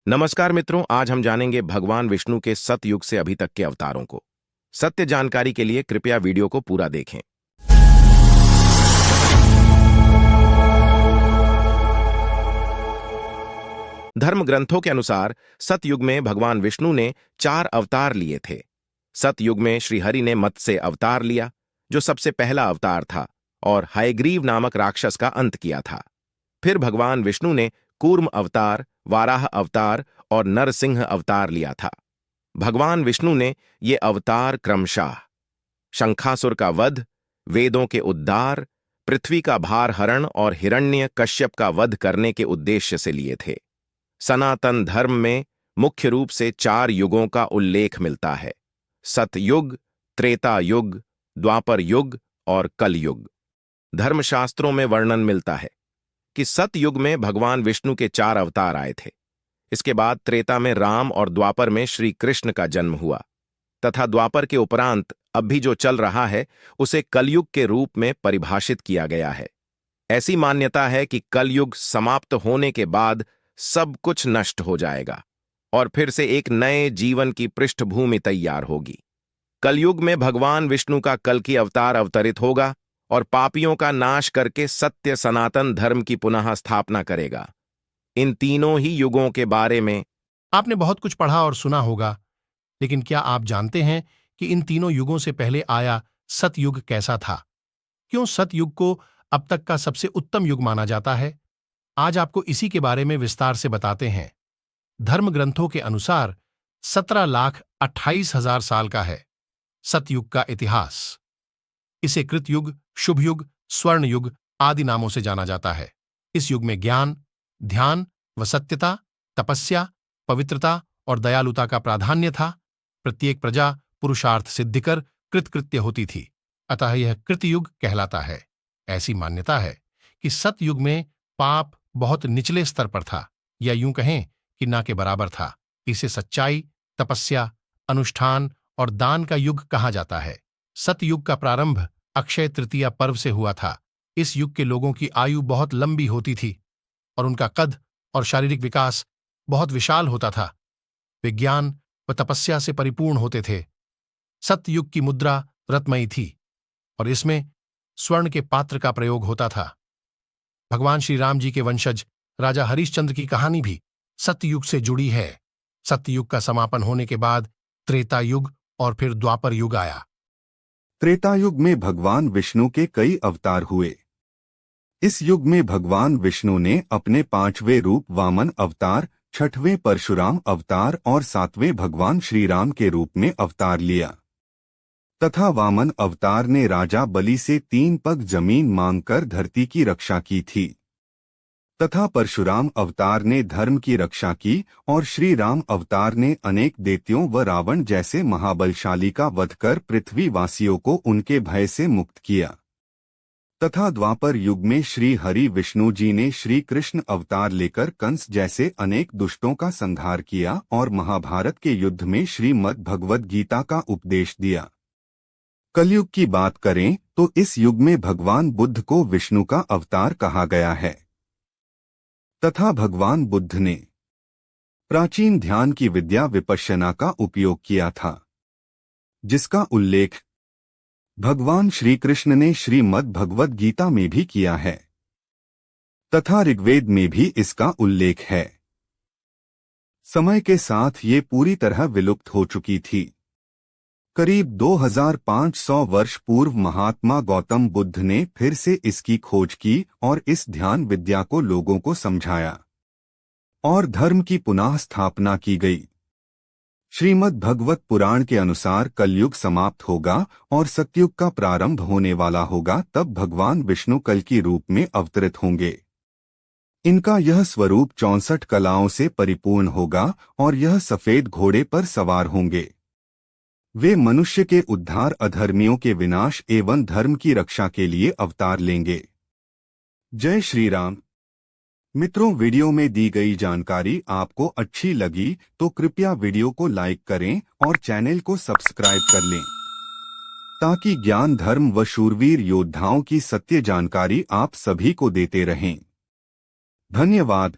नमस्कार मित्रों, आज हम जानेंगे भगवान विष्णु के सतयुग से अभी तक के अवतारों को। सत्य जानकारी के लिए कृपया वीडियो को पूरा देखें। धर्म ग्रंथों के अनुसार सतयुग में भगवान विष्णु ने 4 अवतार लिए थे। सतयुग में श्रीहरि ने मत्स्य अवतार लिया, जो सबसे पहला अवतार था, और हयग्रीव नामक राक्षस का अंत किया था। फिर भगवान विष्णु ने कूर्म अवतार, वाराह अवतार और नरसिंह अवतार लिया था। भगवान विष्णु ने ये अवतार क्रमशः शंखासुर का वध, वेदों के उद्धार, पृथ्वी का भार हरण और हिरण्य कश्यप का वध करने के उद्देश्य से लिए थे। सनातन धर्म में मुख्य रूप से 4 युगों का उल्लेख मिलता है: सतयुग, त्रेता युग, द्वापर युग और कलयुग। धर्मशास्त्रों में वर्णन मिलता है कि सतयुग में भगवान विष्णु के 4 अवतार आए थे। इसके बाद त्रेता में राम और द्वापर में श्री कृष्ण का जन्म हुआ तथा द्वापर के उपरांत अब भी जो चल रहा है उसे कलयुग के रूप में परिभाषित किया गया है। ऐसी मान्यता है कि कलयुग समाप्त होने के बाद सब कुछ नष्ट हो जाएगा और फिर से एक नए जीवन की पृष्ठभूमि तैयार होगी। कलयुग में भगवान विष्णु का कल्कि अवतार अवतरित होगा और पापियों का नाश करके सत्य सनातन धर्म की पुनः स्थापना करेगा। इन तीनों ही युगों के बारे में आपने बहुत कुछ पढ़ा और सुना होगा, लेकिन क्या आप जानते हैं कि इन तीनों युगों से पहले आया सतयुग कैसा था? क्यों सतयुग को अब तक का सबसे उत्तम युग माना जाता है? आज आपको इसी के बारे में विस्तार से बताते हैं। धर्म ग्रंथों के अनुसार 17,28,000 साल का है सतयुग का इतिहास। इसे कृतयुग, शुभ युग, स्वर्ण युग आदि नामों से जाना जाता है। इस युग में ज्ञान, ध्यान व सत्यता, तपस्या, पवित्रता और दयालुता का प्राधान्य था। प्रत्येक प्रजा पुरुषार्थ सिद्धि कर कृतकृत्य होती थी, अतः यह कृतयुग कहलाता है। ऐसी मान्यता है कि सतयुग में पाप बहुत निचले स्तर पर था, या यूं कहें कि ना के बराबर था। इसे सच्चाई, तपस्या, अनुष्ठान और दान का युग कहा जाता है। सतयुग का प्रारंभ अक्षय तृतीया पर्व से हुआ था। इस युग के लोगों की आयु बहुत लंबी होती थी और उनका कद और शारीरिक विकास बहुत विशाल होता था। वे ज्ञान व तपस्या से परिपूर्ण होते थे। सतयुग की मुद्रा रत्नमयी थी और इसमें स्वर्ण के पात्र का प्रयोग होता था। भगवान श्री राम जी के वंशज राजा हरिश्चंद्र की कहानी भी सतयुग से जुड़ी है। सतयुग का समापन होने के बाद त्रेता युग और फिर द्वापर युग आया। त्रेता युग में भगवान विष्णु के कई अवतार हुए। इस युग में भगवान विष्णु ने अपने 5वें रूप वामन अवतार, 6वें परशुराम अवतार और 7वें भगवान श्री राम के रूप में अवतार लिया तथा वामन अवतार ने राजा बलि से 3 पग जमीन मांगकर धरती की रक्षा की थी तथा परशुराम अवतार ने धर्म की रक्षा की और श्री राम अवतार ने अनेक दैत्यों व रावण जैसे महाबलशाली का वध कर पृथ्वीवासियों को उनके भय से मुक्त किया तथा द्वापर युग में श्री हरि विष्णु जी ने श्री कृष्ण अवतार लेकर कंस जैसे अनेक दुष्टों का संहार किया और महाभारत के युद्ध में श्रीमद् भगवद गीता का उपदेश दिया। कलयुग की बात करें तो इस युग में भगवान बुद्ध को विष्णु का अवतार कहा गया है तथा भगवान बुद्ध ने प्राचीन ध्यान की विद्या विपश्यना का उपयोग किया था, जिसका उल्लेख भगवान श्री कृष्ण ने श्रीमद् भगवद गीता में भी किया है तथा ऋग्वेद में भी इसका उल्लेख है। समय के साथ ये पूरी तरह विलुप्त हो चुकी थी। करीब 2500 वर्ष पूर्व महात्मा गौतम बुद्ध ने फिर से इसकी खोज की और इस ध्यान विद्या को लोगों को समझाया और धर्म की पुनः स्थापना की गई। श्रीमद् भगवत पुराण के अनुसार कलयुग समाप्त होगा और सतयुग का प्रारंभ होने वाला होगा। तब भगवान विष्णु कल की रूप में अवतरित होंगे। इनका यह स्वरूप 64 कलाओं से परिपूर्ण होगा और यह सफेद घोड़े पर सवार होंगे। वे मनुष्य के उद्धार, अधर्मियों के विनाश एवं धर्म की रक्षा के लिए अवतार लेंगे। जय श्री राम। मित्रों, वीडियो में दी गई जानकारी आपको अच्छी लगी तो कृपया वीडियो को लाइक करें और चैनल को सब्सक्राइब कर लें ताकि ज्ञान, धर्म व शूरवीर योद्धाओं की सत्य जानकारी आप सभी को देते रहें। धन्यवाद।